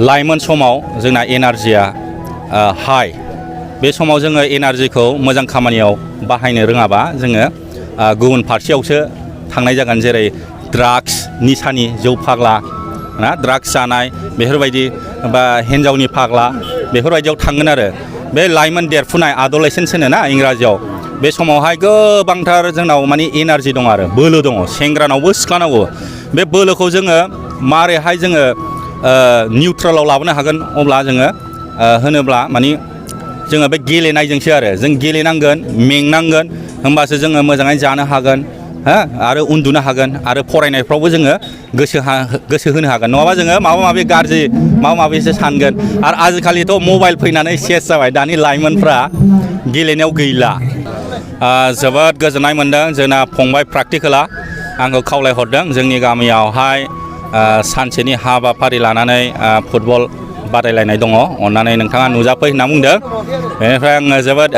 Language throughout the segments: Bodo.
लाइमोन समाव जोंना एनार्जिया हाई बे समाव जोङो एनार्जिखौ मोजां खामानियाव बाहायनो रोङाबा जोङो गुबुन फारसेयावसो थांनाय जागोन जेरै ड्राग्स निसानि जौ फाग्ला ना ड्राग्स जानाय बेफोरबायदि बा हिन्जावनि फाग्ला बेफोरबायदियाव थांगोन आरो बे लाइमोन देरफुनाय आडलेसेन्स होनो ना इंराजियाव बे समावहाय गोबांथार जोंनाव माने एनार्जि दं आरो बोलो दङ सेंग्रानावबो सिख्लानावबो बे बोलोखौ जोङो मारैहाय जोङो निउट्रेलाव लाबोनो हागोन अब्ला जोङो होनोब्ला माने जोङो बे गेलेनायजोंसो आरो जों गेलेनांगोन मेंनांगोन होमबासो जोङो मोजाङै जानो हागोन हो आरो उन्दुनो हागोन आरो फरायनायफ्रावबो जोङो गोसो होनो हागोन नङाबा जोङो माबा माबि गाज्रि माबा माबिसो सानगोन आरो आजिखालिथ' मबाइल फैनानै सेस जाबाय दानि लाइमोनफ्रा गेलेनायाव गैला जोबोद गोजोननाय मोनदों जोंना फंबाय प्रेक्टिकेला आंखौ खावलायहरदों जोंनि गामियावहाय सानसेनि हाबाफारि लानानै फुटबल बादायलायनाय दङ अन्नानै नोंथाङा नुजाफै होनना बुंदों बेनिफ्राय आङो जोबोद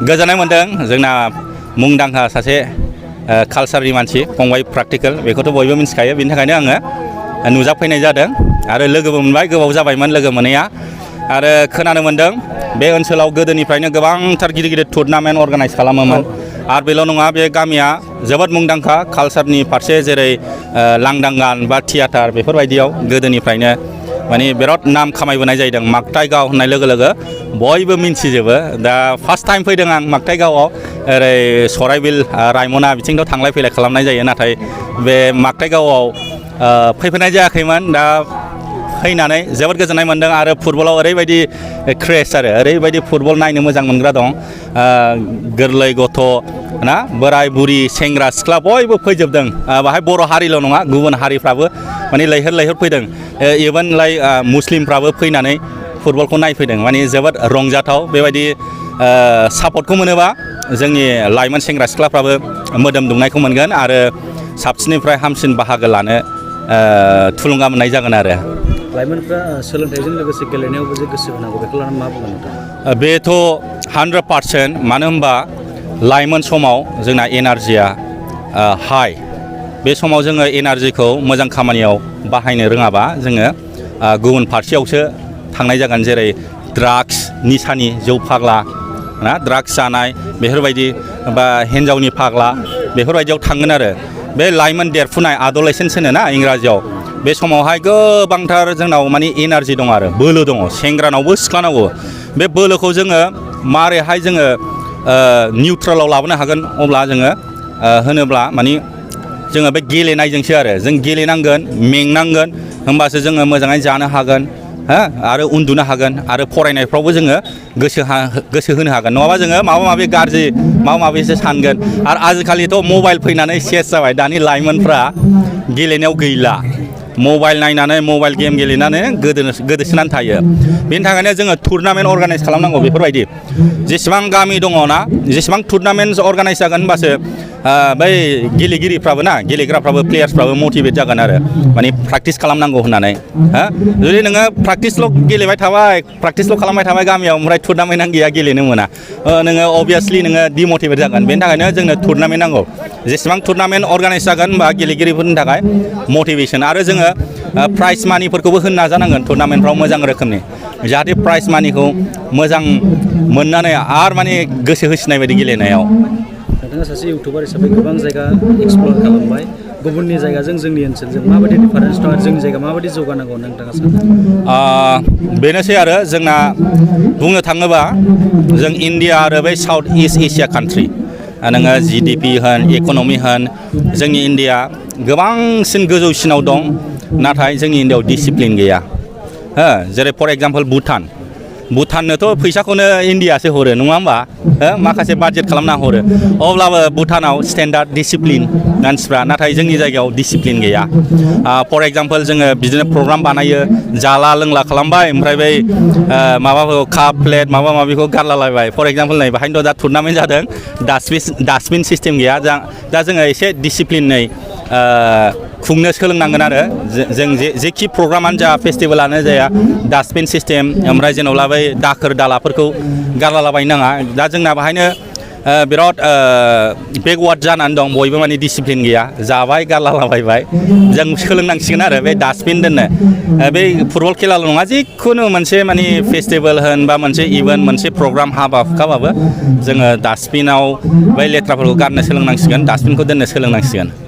गोजोननाय मोनदों जोंना मुंदांखा सासे कालसारनि मानसि फंबाय प्रेक्टिकेल बेखौथ' बयबो मिथिखायो बेनि थाखायनो आङो नुजाफैनाय जादों आरो लोगोबो मोनबाय गोबाव जाबायमोन लोगो मोनैया आरो खोनानो मोनदों बे ओनसोलाव गोदोनिफ्रायनो गोबांथार गिदिर गिदिर टुर्नामेन्ट अर्गानाइज खालामोमोन आरो बेल' नङा बे गामिया जोबोद मुंदांखा कालसारनि फारसे जेरै लांदां गान बा थियाटार बेफोरबायदियाव गोदोनिफ्रायनो माने बिराद नाम खामायबोनाय जादों मागथाइगाव होननाय लोगो लोगो बयबो मिन्थिजोबो दा फार्स्ट टाइम फैदों आं मागथाइगावआव ओरै सराइबिल रायमना बिथिंथ' थांलाय फैलाय खालामनाय जायो नाथाय बे मागथाइगावआव फैफेरनाय जायाखैमोन दा फैनानै जोबोद गोजोननाय मोनदों आरो फुटबलाव ओरैबायदि क्रेज आरो ओरैबायदि फुटबल नायनो मोजां मोनग्रा दं गोरलै गथ' ना बोराय बुरि सेंग्रा सिख्ला बयबो फैजोबदों बाहाय बर' हारिल' नङा गुबुन हारिफ्राबो माने लैहोर लैहोर फैदों इभेन मुस्लिमफ्राबो फैनानै फुटबलखौ नायफैदों माने जोबोद रंजाथाव बेबायदि सापर्टखौ मोनोबा जोंनि लाइमोन सेंग्रा सिख्लाफ्राबो मोदोम दुंनायखौ मोनगोन आरो साबसिननिफ्राय हामसिन बाहागो लानो थुलुंगा मोननाय जागोन आरो लाइमोनफ्रा सोलोंथाइजों लोगोसे गेलेनायावबो जे गोसो होनांगौ बेखौ लानानै मा बुंगोन नोंथां बेथ' 100% मानो होनबा लाइमोन समाव जोंना एनार्जिया हाई बे समाव जोङो एनार्जिखौ मोजां खामानियाव बाहायनो रोङाबा जोङो गुबुन फारसेयावसो थांनाय जागोन जेरै ड्राग्स निसानि जौ फाग्ला ना ड्राग्स जानाय बेफोरबायदि बा हिन्जावनि फाग्ला बेफोरबायदियाव थांगोन आरो बे लाइमोन देरफुनाय आडलेसेन्स होनो ना इंराजियाव बे समावहाय गोबांथार जोंनाव माने एनार्जि दं आरो बोलो दङ सेंग्रानावबो सिख्लानावबो बे बोलोखौ जोङो मारैहाय जोङो निउट्रेलाव लाबोनो हागोन अब्ला जोङो होनोब्ला माने जोङो बे गेलेनायजोंसो आरो जों गेलेनांगोन मेंनांगोन होमबासो जोङो मोजाङै जानो हागोन हो आरो उन्दुनो हागोन आरो फरायनायफ्रावबो जोङो गोसो होनो हागोन नङाबा जोङो माबा माबि गाज्रि माबा माबिसो सानगोन आरो आजिखालिथ' मबाइल फैनानै सेस जाबाय दानि लाइमोनफ्रा गेलेनायाव गैला मबाइल नायनानै मबाइल गेम गेलेनानै गोदोसोनानै थायो बेनि थाखायनो जोङो टुर्नामेन्ट अर्गानाइज खालामनांगौ बेफोरबायदि जेसेबां गामि दङ ना जेसेबां टुर्नामेन्ट अर्गानाइज जागोन होनबासो बै गेलेगिरिफ्राबो ना गेलेग्राफ्राबो प्लेयार्सफ्राबो मटिभेट जागोन आरो माने प्रेक्टिस खालामनांगौ होननानै हो जुदि नोङो प्रेक्टिसल' गेलेबाय थाबाय प्रेक्टिसल' खालामबाय थाबाय गामियाव ओमफ्राय टुर्नामेन्टआनो गैया गेलेनो मोना नोङो अभियासलि नोङो डिमटिभेट जागोन बेनि थाखायनो जोंनो टुर्नामेन्ट नांगौ जेसेबां टुर्नामेन्ट अर्गानाइज जागोन होनबा गेलेगिरिफोरनि थाखाय मटिभेसन आरो जोङो प्राइज मानिफोरखौबो होनो नाजानांगोन टुर्नामेन्टफ्राव मोजां रोखोमनि जाहाथे प्राइज मानिखौ मोजां मोननानै आरो माने गोसो होसिनाय बायदि गेलेनायाव नोंथाङा सासे इउटुबार हिसाबै गोबां जायगा एक्सप्लर खालामबाय गुबुननि जायगाजों जोंनि ओनसोलजों माबायदि डिफारेन्स दं आरो जोंनि जायगा माबायदि जौगानांगौ नोंथाङा सानो बेनोसै आरो जोंना बुंनो थाङोबा जों इण्डिया आरो बै साउथ इस्ट एसिया कान्ट्रि नोङो GDP होन इक'नमि होन जोंनि इण्डिया गोबांसिन गोजौसिनाव दं नाथाय जोंनि इण्डियाआव डिसिप्लिन गैया हो जेरै फर एग्जाम्पल भुटाननोथ' फैसाखौनो इण्डियासो हरो नङा होमबा माखासे बाजेट खालामना हरो अब्लाबो भुटानाव स्टेन्डार्ड डिसिप्लिन मानसिफ्रा नाथाय जोंनि जायगायाव डिसिप्लिन गैया फर एग्जाम्पल जोङो बिदिनो प्रग्राम बानायो जाला लोंला खालामबाय ओमफ्राय बै माबाफोरखौ काप प्लेट माबा माबिखौ गारलालायबाय फर एग्जाम्पल नै बेहायनोथ' दा टुर्नामेन्ट जादों डास्टबिन सिस्टेम गैया दा जोङो एसे डिसिप्लिनै खुंनो सोलोंनांगोन आरो जों जेखि प्रग्रामानो जा फेस्टिभेलानो जाया डास्टबिन सिस्टेम ओमफ्राय जेनेबा बै दाखोर दालाफोरखौ गारलालाबायनो नाङा दा जोंना बाहायनो बिराद बेकवार्ड जानानै दं बयबो माने डिसिप्लिन गैया जाबाय गारलालाबायबाय जों सोलोंनांसिगोन आरो बे डास्टबिन दोननो बे फुटबल खेलाल' नङा जिखुनु मोनसे माने फेस्टिभेल होन बा मोनसे इभेन्ट मोनसे प्रग्राम हाबा हुखाबाबो जोङो डास्टबिनाव बै लेथ्राफोरखौ गारनो सोलोंनांसिगोन डास्टबिनखौ दोननो सोलोंनांसिगोन